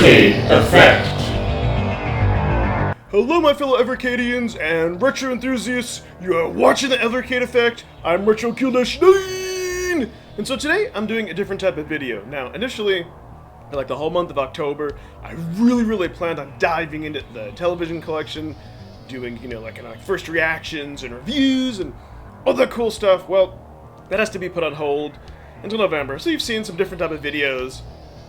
Evercade Effect. Hello my fellow Evercadians and retro enthusiasts, you are watching the Evercade Effect. I'm retrogames. And so today I'm doing a different type of video. Now initially, for like the whole month of October, I really planned on diving into the television collection, doing, like first reactions and reviews and all that cool stuff. Well, that has to be put on hold until November. So you've seen some different type of videos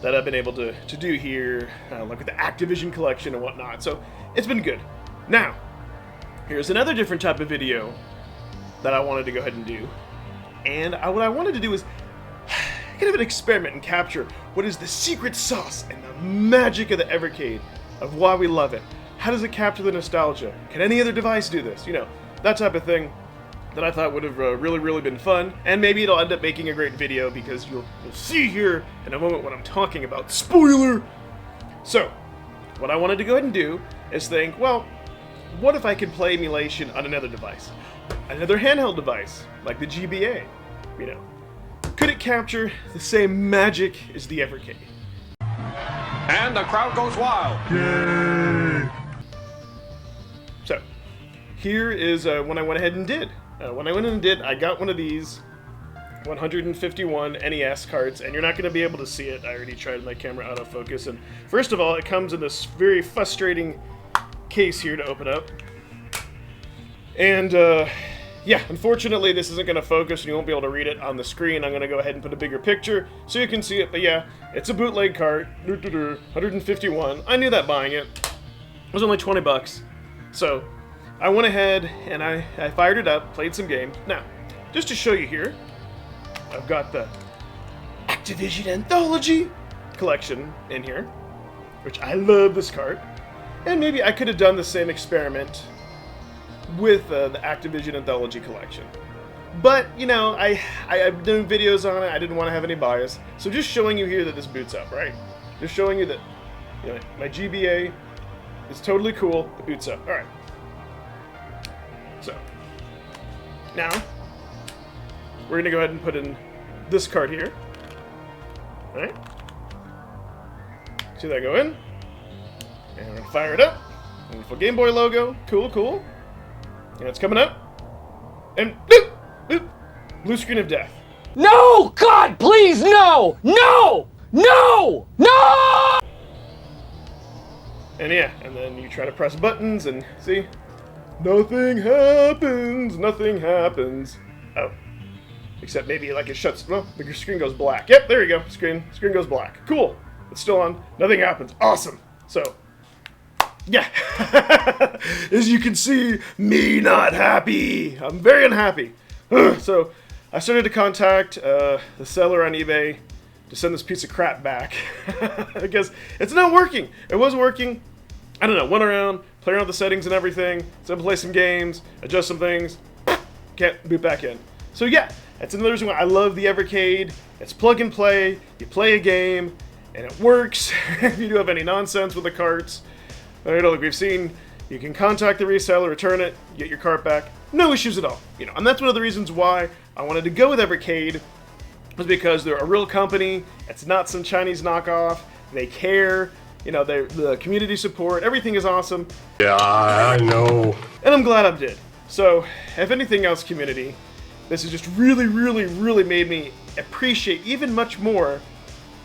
that I've been able to do here, like with the Activision collection and whatnot. So it's been good. Now, here's another different type of video that I wanted to go ahead and do. And what I wanted to do is kind of an experiment and capture what is the secret sauce and the magic of the Evercade, of why we love it. How does it capture the nostalgia? Can any other device do this? That type of thing that I thought would have really been fun. And maybe it'll end up making a great video because you'll see here in a moment what I'm talking about. Spoiler! So, what I wanted to go ahead and do is think, well, what if I could play emulation on another device? Another handheld device, like the GBA, Could it capture the same magic as the Evercade? And the crowd goes wild. Yay! So, here is what I went ahead and did. I got one of these 151 NES carts, and you're not going to be able to see it. I already tried my camera autofocus, and first of all, it comes in this very frustrating case here to open up. And, yeah, unfortunately, this isn't going to focus, and you won't be able to read it on the screen. I'm going to go ahead and put a bigger picture so you can see it, but yeah, it's a bootleg cart, 151. I knew that buying it. It was only 20 bucks, so I went ahead and I fired it up, played some games. Now, just to show you here, I've got the Activision Anthology collection in here, which I love this cart. And maybe I could have done the same experiment with the Activision Anthology collection. But, I've done videos on it, I didn't want to have any bias. So just showing you here that this boots up, right? Just showing you that, my GBA is totally cool, it boots up. Alright. So, now, we're going to go ahead and put in this card here. Alright. See that go in? And we're going to fire it up. Wonderful Game Boy logo. Cool. And it's coming up. And boop! Boop! Blue screen of death. No! God, please, no! No! No! No! And yeah, and then you try to press buttons and see? Nothing happens. Oh. Except maybe like it shuts, well, the screen goes black. Yep, there you go, screen goes black. Cool, it's still on, nothing happens, awesome. So, yeah, as you can see, me not happy. I'm very unhappy. So, I started to contact the seller on eBay to send this piece of crap back. Because it's not working. It wasn't working. I don't know, went around, played around with the settings and everything, so play some games, adjust some things, can't boot back in. So yeah, that's another reason why I love the Evercade. It's plug and play, you play a game, and it works. If you do have any nonsense with the carts, like we've seen, you can contact the reseller, return it, get your cart back, no issues at all. And that's one of the reasons why I wanted to go with Evercade, was because they're a real company, it's not some Chinese knockoff, they care. The community support, everything is awesome. Yeah, I know. And I'm glad I did. So, if anything else, community, this has just really made me appreciate even much more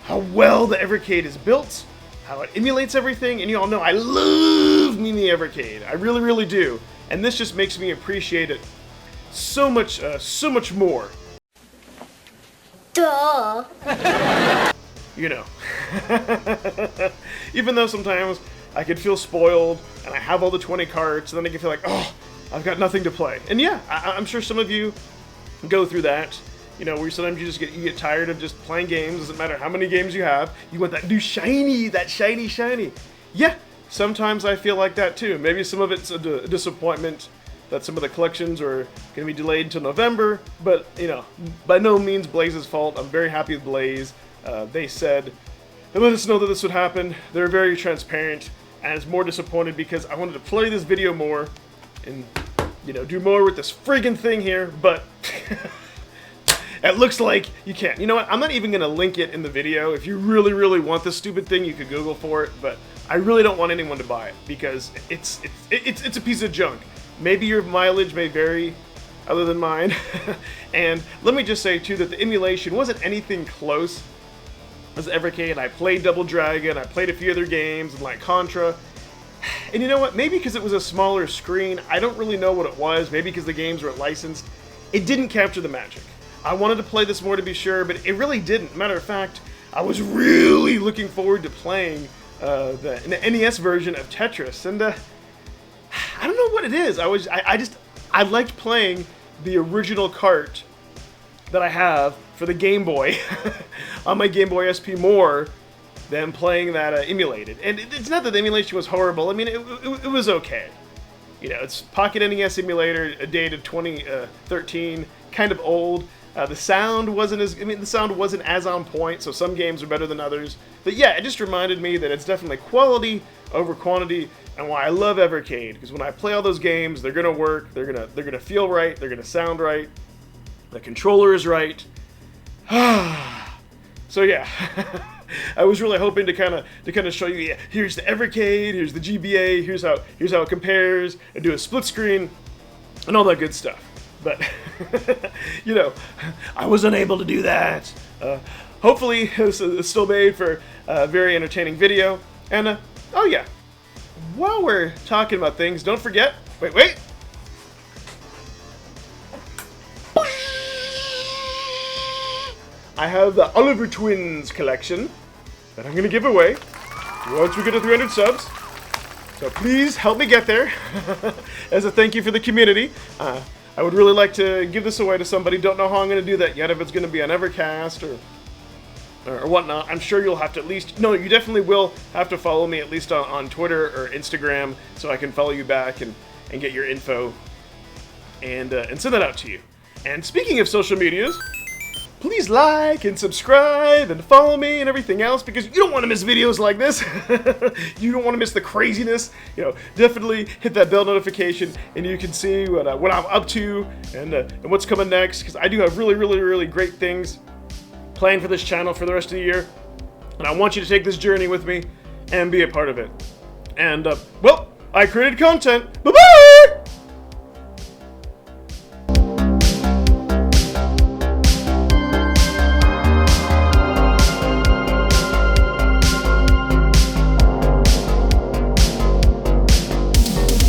how well the Evercade is built, how it emulates everything, and you all know I love me the Evercade. I really do. And this just makes me appreciate it so much more. Duh. Even though sometimes I could feel spoiled and I have all the 20 carts, and then I can feel like, oh, I've got nothing to play. And yeah, I'm sure some of you go through that, where sometimes you get tired of just playing games. Doesn't matter how many games you have, you want that new shiny. Yeah, sometimes I feel like that too. Maybe some of it's a disappointment that some of the collections are going to be delayed until November, but by no means Blaze's fault. I'm very happy with Blaze. They said, they let us know that this would happen. They're very transparent, and I was more disappointed because I wanted to play this video more and, do more with this friggin' thing here, but It looks like you can't. You know what? I'm not even going to link it in the video. If you really, really want this stupid thing, you could Google for it. But I really don't want anyone to buy it because it's a piece of junk. Maybe your mileage may vary other than mine. And let me just say, too, that the emulation wasn't anything close as Evercade. I played Double Dragon. I played a few other games like Contra. And you know what? Maybe because it was a smaller screen, I don't really know what it was. Maybe because the games were licensed. It didn't capture the magic. I wanted to play this more to be sure, but it really didn't. Matter of fact, I was really looking forward to playing the NES version of Tetris, and I don't know what it is. I liked playing the original cart that I have for the Game Boy on my Game Boy SP more than playing that emulated. And it's not that the emulation was horrible. I mean, it was okay. You know, it's Pocket NES emulator, dated 2013, kind of old. The sound wasn't as on point, so some games are better than others. But yeah, it just reminded me that it's definitely quality over quantity, and why I love Evercade, because when I play all those games, they're gonna work, they're gonna feel right, they're gonna sound right, the controller is right. So yeah. I was really hoping to kind of show you, yeah, here's the Evercade, here's the GBA, here's how it compares, and do a split screen, and all that good stuff. But you know, I was unable to do that. Hopefully, this is still made for a very entertaining video. And oh yeah, while we're talking about things, don't forget. Wait. I have the Oliver Twins collection that I'm going to give away once we get to 300 subs. So please help me get there as a thank you for the community. I would really like to give this away to somebody. Don't know how I'm going to do that yet, if it's going to be on Evercast or whatnot. I'm sure you'll have to at least... No, you definitely will have to follow me at least on Twitter or Instagram so I can follow you back and get your info and send that out to you. And speaking of social medias, please like and subscribe and follow me and everything else, because you don't want to miss videos like this. You don't want to miss the craziness. You know, definitely hit that bell notification and you can see what I'm up to and what's coming next, because I do have really, really, really great things planned for this channel for the rest of the year. And I want you to take this journey with me and be a part of it. And, well, I created content. Bye-bye!